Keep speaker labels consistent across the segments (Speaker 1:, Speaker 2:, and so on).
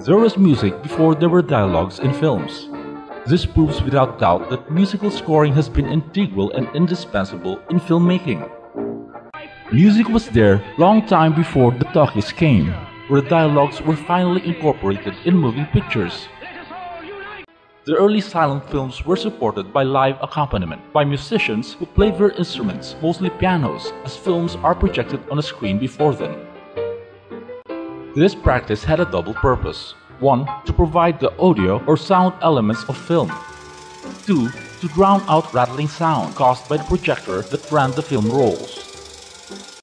Speaker 1: There was music before there were dialogues in films. This proves without doubt that musical scoring has been integral and indispensable in filmmaking. Music was there long time before the talkies came, where dialogues were finally incorporated in moving pictures. The early silent films were supported by live accompaniment by musicians who played their instruments, mostly pianos, as films are projected on a screen before them. This practice had a double purpose. 1. To provide the audio or sound elements of film. 2. To drown out rattling sound caused by the projector that ran the film rolls.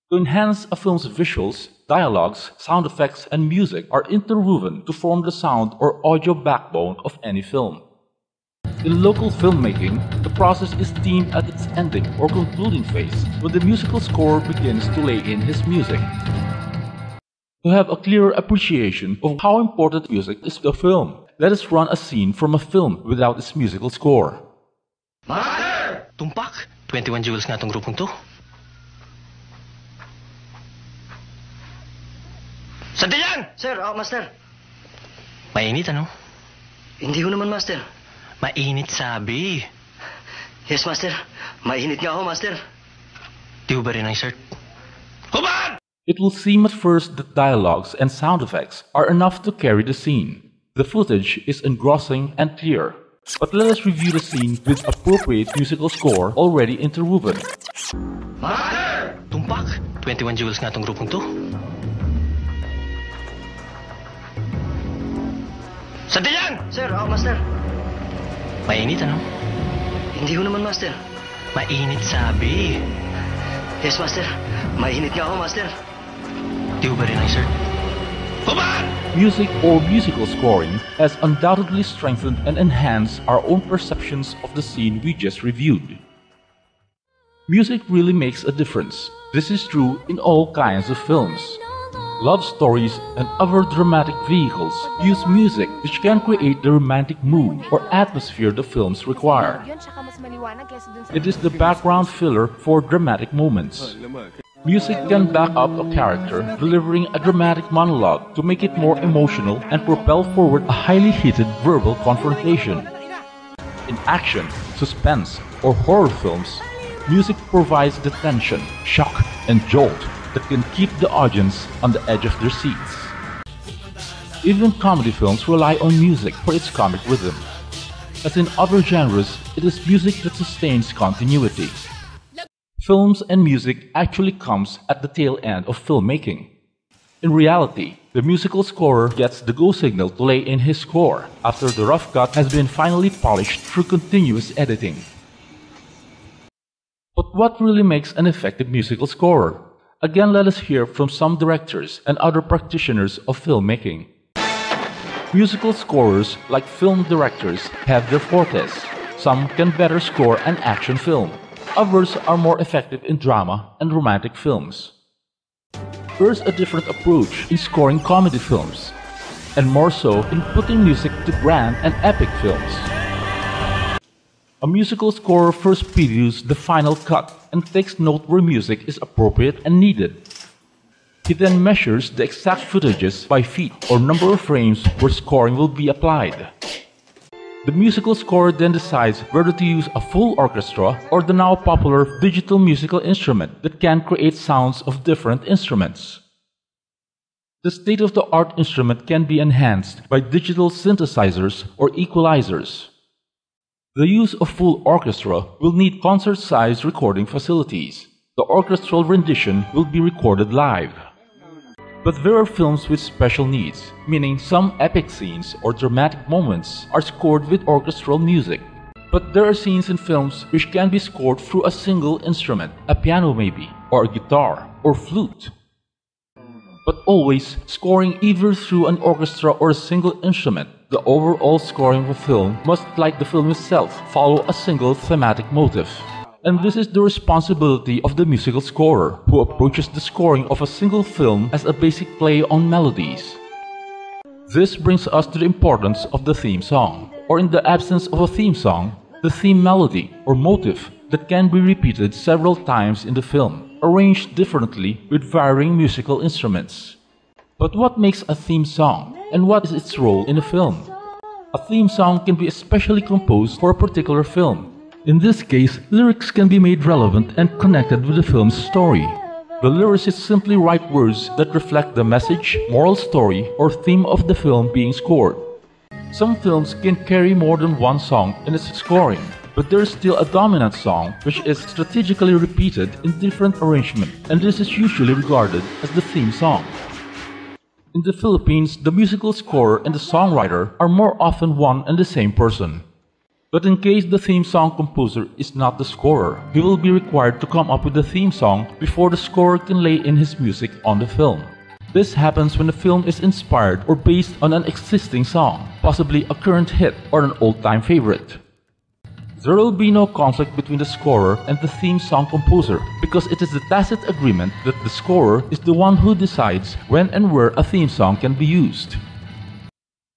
Speaker 1: To enhance a film's visuals, dialogues, sound effects, and music are interwoven to form the sound or audio backbone of any film. In local filmmaking, the process is deemed at its ending or concluding phase when the musical score begins to lay in his music. To have a clearer appreciation of how important music is to a film, let us run a scene from a film without its musical score.
Speaker 2: Master! Tumpak! 21 jewels nga tong grupong to. Sandayan!
Speaker 3: Sir, Master.
Speaker 2: Mainit ano?
Speaker 3: Hindi ko naman, Master.
Speaker 2: Mainit sabi.
Speaker 3: Yes, Master. Mainit nga ako, Master.
Speaker 2: Di ba rin ang shirt? Hubad!
Speaker 1: It will seem at first that dialogues and sound effects are enough to carry the scene. The footage is engrossing and clear. But let us review the scene with appropriate musical score already interwoven.
Speaker 2: Master! Tumpak! 21 jewels nga tong grupong to. Sandayan!
Speaker 3: Sir, Master.
Speaker 2: Mainit ano?
Speaker 3: Hindi ko naman, Master.
Speaker 2: Mainit sabi.
Speaker 3: Yes, Master. Mainit nga ako, Master.
Speaker 2: Di ba rin ang shirt? Hubad!
Speaker 1: Music or musical scoring has undoubtedly strengthened and enhanced our own perceptions of the scene we just reviewed. Music really makes a difference. This is true in all kinds of films. Love stories and other dramatic vehicles use music which can create the romantic mood or atmosphere the films require. It is the background filler for dramatic moments. Music can back up a character delivering a dramatic monologue to make it more emotional and propel forward a highly heated verbal confrontation. In action, suspense, or horror films, music provides the tension, shock, and jolt that can keep the audience on the edge of their seats. Even comedy films rely on music for its comic rhythm. As in other genres, it is music that sustains continuity. Films and music actually comes at the tail end of filmmaking. In reality, the musical scorer gets the go signal to lay in his score after the rough cut has been finally polished through continuous editing. But what really makes an effective musical scorer? Again, let us hear from some directors and other practitioners of filmmaking. Musical scorers, like film directors, have their fortes. Some can better score an action film. Others are more effective in drama and romantic films. There's a different approach in scoring comedy films, and more so in putting music to grand and epic films. A musical scorer first previews the final cut and takes note where music is appropriate and needed. He then measures the exact footages by feet or number of frames where scoring will be applied. The musical scorer then decides whether to use a full orchestra or the now popular digital musical instrument that can create sounds of different instruments. The state-of-the-art instrument can be enhanced by digital synthesizers or equalizers. The use of full orchestra will need concert-sized recording facilities. The orchestral rendition will be recorded live. But there are films with special needs, meaning some epic scenes or dramatic moments are scored with orchestral music. But there are scenes in films which can be scored through a single instrument, a piano maybe, or a guitar, or flute. But always scoring either through an orchestra or a single instrument, the overall scoring of a film must, like the film itself, follow a single thematic motive. And this is the responsibility of the musical scorer, who approaches the scoring of a single film as a basic play on melodies. This brings us to the importance of the theme song, or in the absence of a theme song, the theme melody or motive that can be repeated several times in the film, arranged differently with varying musical instruments. But what makes a theme song, and what is its role in a film? A theme song can be especially composed for a particular film. In this case, lyrics can be made relevant and connected with the film's story. The lyricists simply write words that reflect the message, moral story, or theme of the film being scored. Some films can carry more than one song in its scoring, but there is still a dominant song which is strategically repeated in different arrangements, and this is usually regarded as the theme song. In the Philippines, the musical scorer and the songwriter are more often one and the same person. But in case the theme song composer is not the scorer, he will be required to come up with the theme song before the scorer can lay in his music on the film. This happens when the film is inspired or based on an existing song, possibly a current hit or an old-time favorite. There will be no conflict between the scorer and the theme song composer because it is a tacit agreement that the scorer is the one who decides when and where a theme song can be used.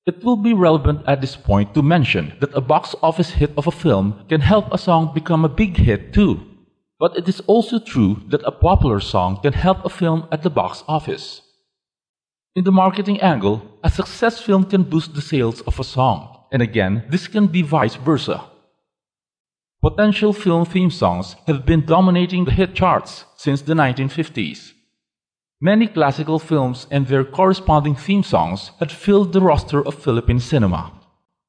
Speaker 1: It will be relevant at this point to mention that a box office hit of a film can help a song become a big hit too. But it is also true that a popular song can help a film at the box office. In the marketing angle, a success film can boost the sales of a song, and again, this can be vice versa. Potential film theme songs have been dominating the hit charts since the 1950s. Many classical films and their corresponding theme songs had filled the roster of Philippine cinema.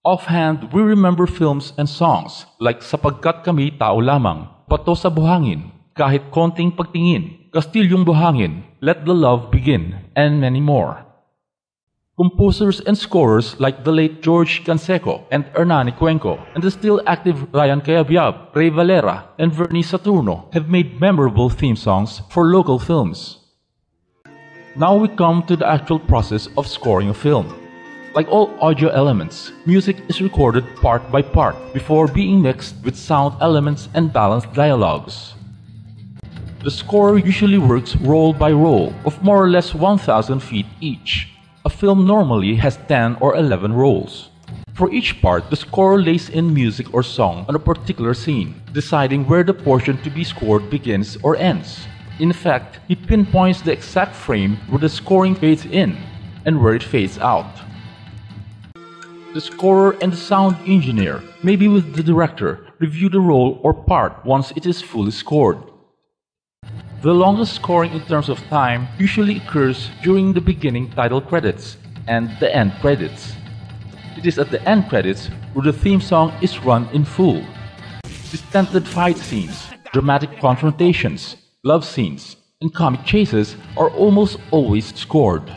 Speaker 1: Offhand, we remember films and songs like Sapagkat Kami Tao Lamang, Pato sa Buhangin, Kahit Konting Pagtingin, Kastilyong Buhangin, Let the Love Begin, and many more. Composers and scorers like the late George Canseco and Hernani Cuenco and the still active Ryan Cayabyab, Ray Valera, and Vernie Saturno have made memorable theme songs for local films. Now we come to the actual process of scoring a film. Like all audio elements, music is recorded part by part before being mixed with sound elements and balanced dialogues. The score usually works roll by roll of more or less 1,000 feet each. A film normally has 10 or 11 rolls. For each part, the scorer lays in music or song on a particular scene, deciding where the portion to be scored begins or ends. In fact, he pinpoints the exact frame where the scoring fades in and where it fades out. The scorer and the sound engineer, maybe with the director, review the role or part once it is fully scored. The longest scoring in terms of time usually occurs during the beginning title credits and the end credits. It is at the end credits where the theme song is run in full. Distended fight scenes, dramatic confrontations, love scenes, and comic chases are almost always scored.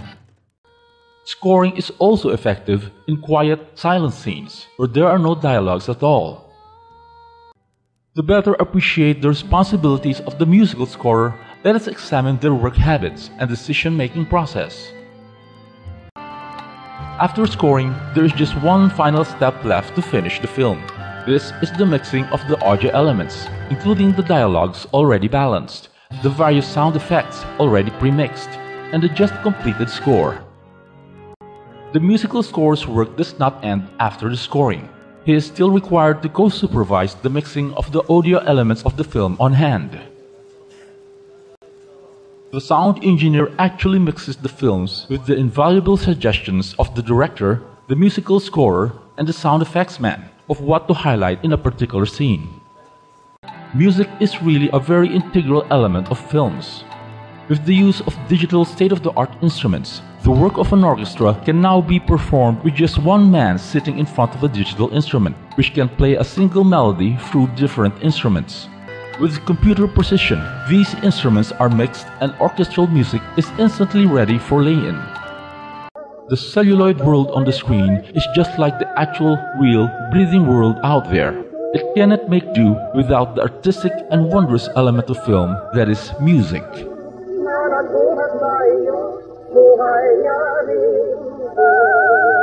Speaker 1: Scoring is also effective in quiet, silent scenes where there are no dialogues at all. To better appreciate the responsibilities of the musical scorer, let us examine their work habits and decision-making process. After scoring, there is just one final step left to finish the film. This is the mixing of the audio elements, including the dialogues already balanced, the various sound effects already pre-mixed, and the just completed score. The musical score's work does not end after the scoring. He is still required to co-supervise the mixing of the audio elements of the film on hand. The sound engineer actually mixes the films with the invaluable suggestions of the director, the musical scorer, and the sound effects man of what to highlight in a particular scene. Music is really a very integral element of films. With the use of digital state-of-the-art instruments, the work of an orchestra can now be performed with just one man sitting in front of a digital instrument, which can play a single melody through different instruments. With computer precision, these instruments are mixed and orchestral music is instantly ready for lay-in. The celluloid world on the screen is just like the actual, real, breathing world out there. It cannot make do without the artistic and wondrous element of film that is music. Buhay niya rin.